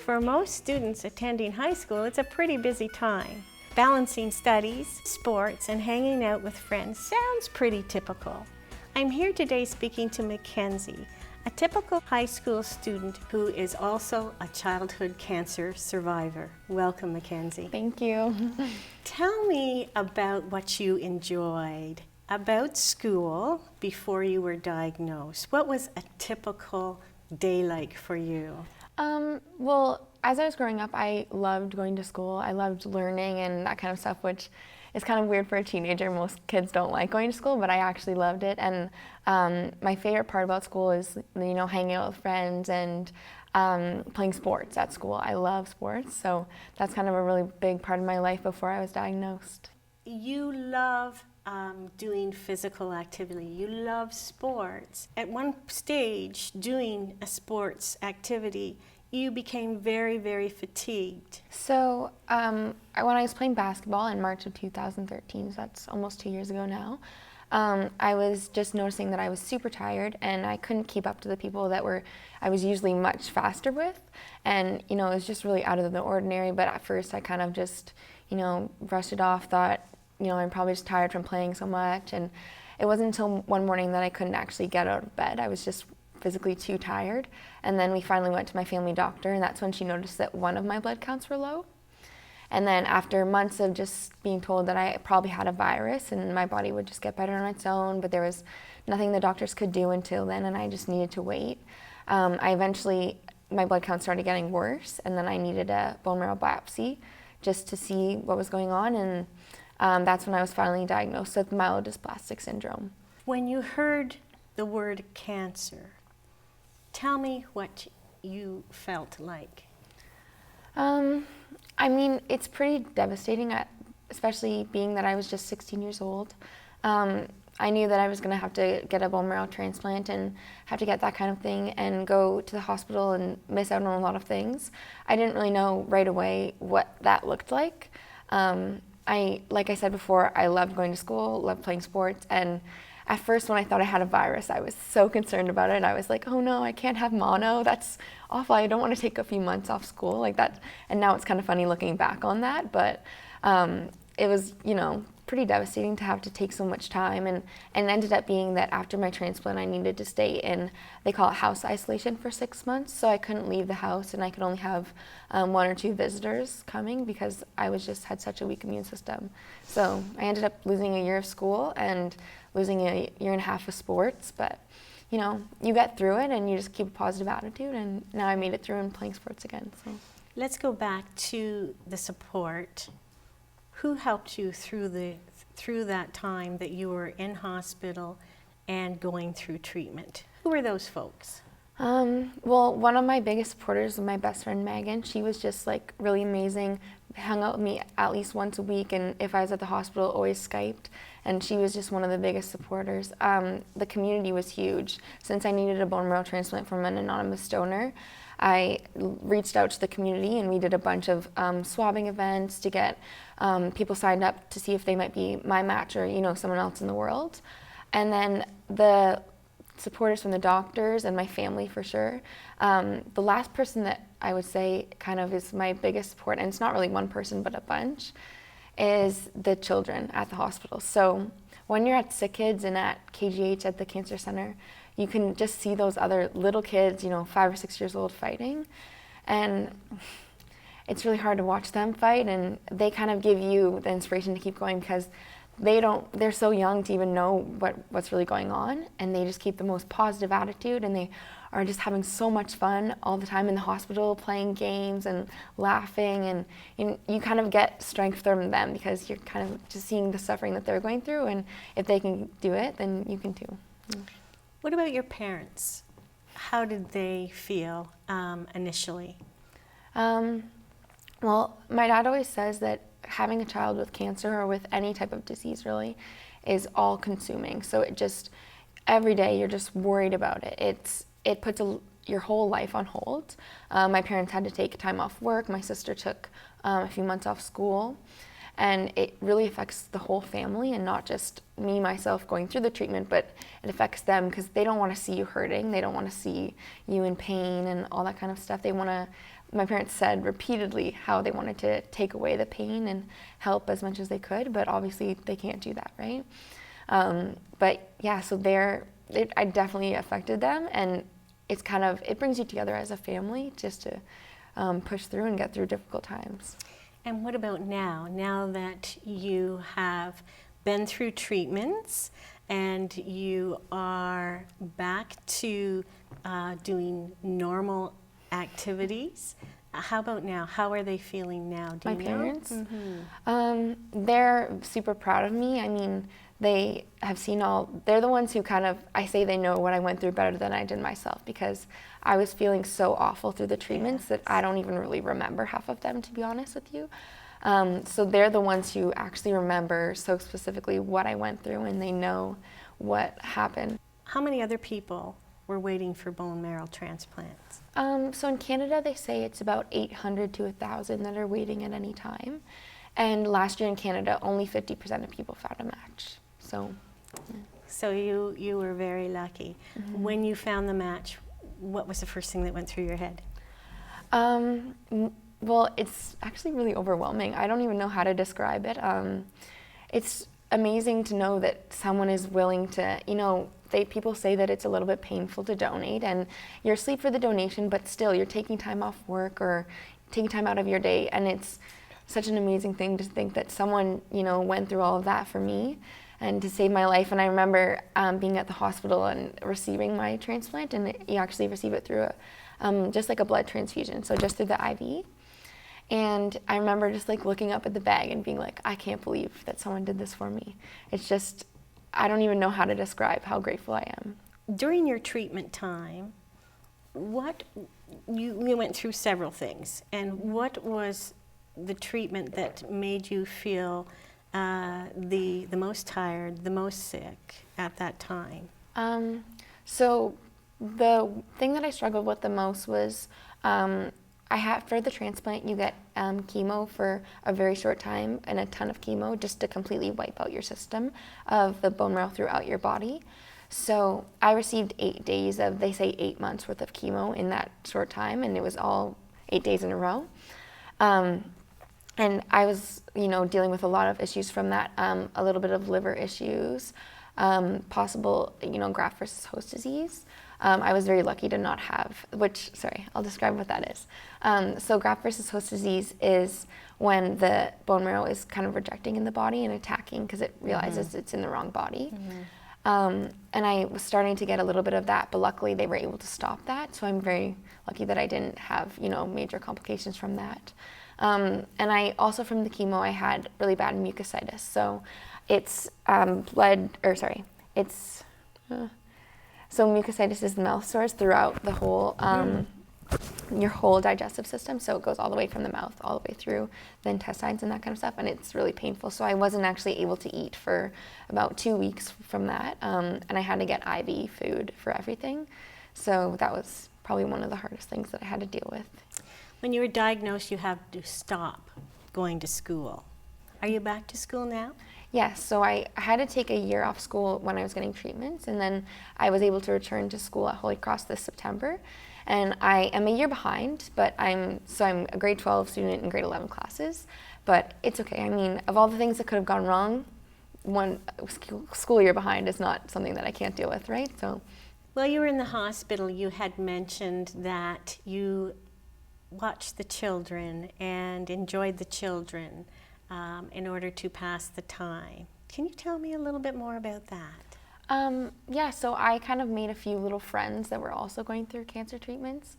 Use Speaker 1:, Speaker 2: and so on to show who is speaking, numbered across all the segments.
Speaker 1: For most students attending high school, it's a pretty busy time. Balancing studies, sports, and hanging out with friends sounds pretty typical. I'm here today speaking to Mackenzie, a typical high school student who is also a childhood cancer survivor. Welcome, Mackenzie.
Speaker 2: Thank you.
Speaker 1: Tell me about what you enjoyed about school before you were diagnosed. What was a typical day like for you?
Speaker 2: Well, as I was growing up, I loved going to school. I loved learning and that kind of stuff, which is kind of weird for a teenager. Most kids don't like going to school, but I actually loved it. And my favorite part about school is, hanging out with friends and playing sports at school. I love sports, so that's kind of a really big part of my life before I was diagnosed.
Speaker 1: You love doing physical activity. You love sports. At one stage, doing a sports activity, you became very, very fatigued.
Speaker 2: So when I was playing basketball in March of 2013, so that's almost 2 years ago now, I was just noticing that I was super tired and I couldn't keep up to the people that I was usually much faster with. And, it was just really out of the ordinary, but at first I kind of just, brushed it off, thought, I'm probably just tired from playing so much. And it wasn't until one morning that I couldn't actually get out of bed. I was just physically too tired. And then we finally went to my family doctor, and that's when she noticed that one of my blood counts were low. And then after months of just being told that I probably had a virus and my body would just get better on its own, but there was nothing the doctors could do until then, and I just needed to wait. My blood count started getting worse, and then I needed a bone marrow biopsy just to see what was going on, and that's when I was finally diagnosed with myelodysplastic syndrome.
Speaker 1: When you heard the word cancer, tell me what you felt like.
Speaker 2: It's pretty devastating, especially being that I was just 16 years old. I knew that I was going to have to get a bone marrow transplant and have to get that kind of thing and go to the hospital and miss out on a lot of things. I didn't really know right away what that looked like. Like I said before, I loved going to school, loved playing sports, and at first when I thought I had a virus, I was so concerned about it. I was like, oh no, I can't have mono, that's awful. I don't want to take a few months off school like that. And now it's kind of funny looking back on that, but it was, pretty devastating to have to take so much time, and ended up being that after my transplant I needed to stay in, they call it house isolation, for 6 months, so I couldn't leave the house and I could only have 1 or 2 visitors coming because I had such a weak immune system. So I ended up losing a year of school and losing a year and a half of sports, but you get through it and you just keep a positive attitude, and now I made it through and playing sports again. So
Speaker 1: let's go back to the support. Who helped you through that time that you were in hospital and going through treatment? Who were those folks?
Speaker 2: Well, one of my biggest supporters was my best friend Megan. She was just really amazing, hung out with me at least once a week, and if I was at the hospital, always Skyped, and she was just one of the biggest supporters. The community was huge. Since I needed a bone marrow transplant from an anonymous donor, I reached out to the community and we did a bunch of swabbing events to get people signed up to see if they might be my match or someone else in the world. And then the supporters from the doctors and my family for sure. The last person that I would say kind of is my biggest support, and it's not really one person but a bunch, is the children at the hospital. So when you're at Sick Kids and at KGH at the Cancer Center, you can just see those other little kids, 5 or 6 years old, fighting. And it's really hard to watch them fight, and they kind of give you the inspiration to keep going because they're so young to even know what's really going on, and they just keep the most positive attitude, and they are just having so much fun all the time in the hospital, playing games and laughing, and you kind of get strength from them because you're kind of just seeing the suffering that they're going through, and if they can do it, then you can too.
Speaker 1: What about your parents? How did they feel initially?
Speaker 2: Well, my dad always says that having a child with cancer or with any type of disease really is all consuming. So every day you're just worried about it. It puts your whole life on hold. My parents had to take time off work. My sister took a few months off school. And it really affects the whole family and not just me, myself, going through the treatment, but it affects them because they don't want to see you hurting. They don't want to see you in pain and all that kind of stuff. They want to my parents said repeatedly how they wanted to take away the pain and help as much as they could, but obviously they can't do that, right? But yeah, so I definitely affected them, and it brings you together as a family just to push through and get through difficult times.
Speaker 1: And what about now? Now that you have been through treatments and you are back to doing normal activities, how about now? How are they feeling now? Do
Speaker 2: My
Speaker 1: you know?
Speaker 2: parents,
Speaker 1: Mm-hmm.
Speaker 2: they're super proud of me. I mean, they have seen they're the ones who I say they know what I went through better than I did myself, because I was feeling so awful through the treatments that I don't even really remember half of them, to be honest with you. So they're the ones who actually remember so specifically what I went through, and they know what happened.
Speaker 1: How many other people were waiting for bone marrow transplants?
Speaker 2: So in Canada, they say it's about 800 to 1,000 that are waiting at any time. And last year in Canada, only 50% of people found a match. So, yeah.
Speaker 1: So you were very lucky. Mm-hmm. When you found the match, what was the first thing that went through your head?
Speaker 2: Well, it's actually really overwhelming. I don't even know how to describe it. It's amazing to know that someone is willing to, people say that it's a little bit painful to donate, and you're asleep for the donation, but still you're taking time off work or taking time out of your day, and it's such an amazing thing to think that someone, went through all of that for me and to save my life. And I remember being at the hospital and receiving my transplant, and you actually receive it through just like a blood transfusion, so just through the IV. And I remember just looking up at the bag and being like, I can't believe that someone did this for me. It's just, I don't even know how to describe how grateful I am.
Speaker 1: During your treatment time, you went through several things, and what was the treatment that made you feel the most tired, the most sick at that time?
Speaker 2: So the thing that I struggled with the most was for the transplant, you get chemo for a very short time and a ton of chemo just to completely wipe out your system of the bone marrow throughout your body. So I received 8 days of, they say 8 months worth of chemo in that short time, and it was all 8 days in a row. And I was, dealing with a lot of issues from that, a little bit of liver issues, possible, graft versus host disease. I was very lucky to not have, I'll describe what that is. So graft versus host disease is when the bone marrow is kind of rejecting in the body and attacking because it realizes it's in the wrong body. And I was starting to get a little bit of that, but luckily they were able to stop that. So I'm very lucky that I didn't have, major complications from that. And I also, from the chemo, I had really bad mucositis. So it's so mucositis is the mouth sores throughout the whole, your whole digestive system. So it goes all the way from the mouth, all the way through the intestines and that kind of stuff. And it's really painful. So I wasn't actually able to eat for about 2 weeks from that. And I had to get IV food for everything. So that was probably one of the hardest things that I had to deal with.
Speaker 1: When you were diagnosed, you had to stop going to school. Are you back to school now?
Speaker 2: Yes, so I had to take a year off school when I was getting treatments, and then I was able to return to school at Holy Cross this September. And I am a year behind, but I'm a grade 12 student in grade 11 classes, but it's okay. I mean, of all the things that could have gone wrong, one school year behind is not something that I can't deal with, right? So,
Speaker 1: while you were in the hospital, you had mentioned that you watched the children and enjoyed the children in order to pass the time. Can you tell me a little bit more about that?
Speaker 2: Yeah, so I kind of made a few little friends that were also going through cancer treatments.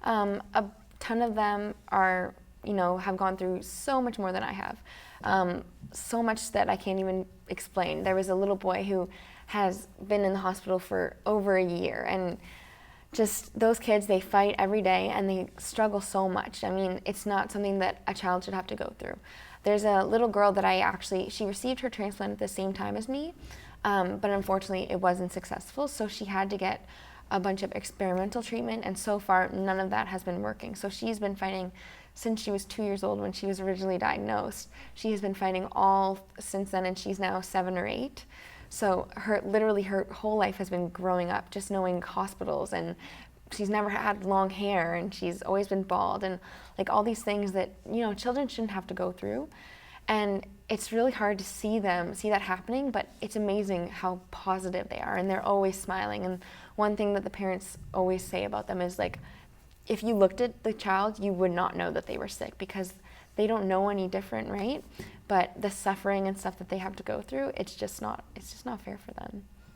Speaker 2: A ton of them are, have gone through so much more than I have. So much that I can't even explain. There was a little boy who has been in the hospital for over a year, and just those kids, they fight every day and they struggle so much. I mean, it's not something that a child should have to go through. There's a little girl that she received her transplant at the same time as me, but unfortunately it wasn't successful, so she had to get a bunch of experimental treatment, and so far none of that has been working. So she's been fighting since she was 2 years old when she was originally diagnosed. She has been fighting all since then, and she's now 7 or 8. So her whole life has been growing up just knowing hospitals and she's never had long hair and she's always been bald, and like all these things that, you know, children shouldn't have to go through. And it's really hard to see that happening, but it's amazing how positive they are, and they're always smiling. And one thing that the parents always say about them is like, if you looked at the child, you would not know that they were sick because they don't know any different, right? But the suffering and stuff that they have to go through, it's just not fair for them.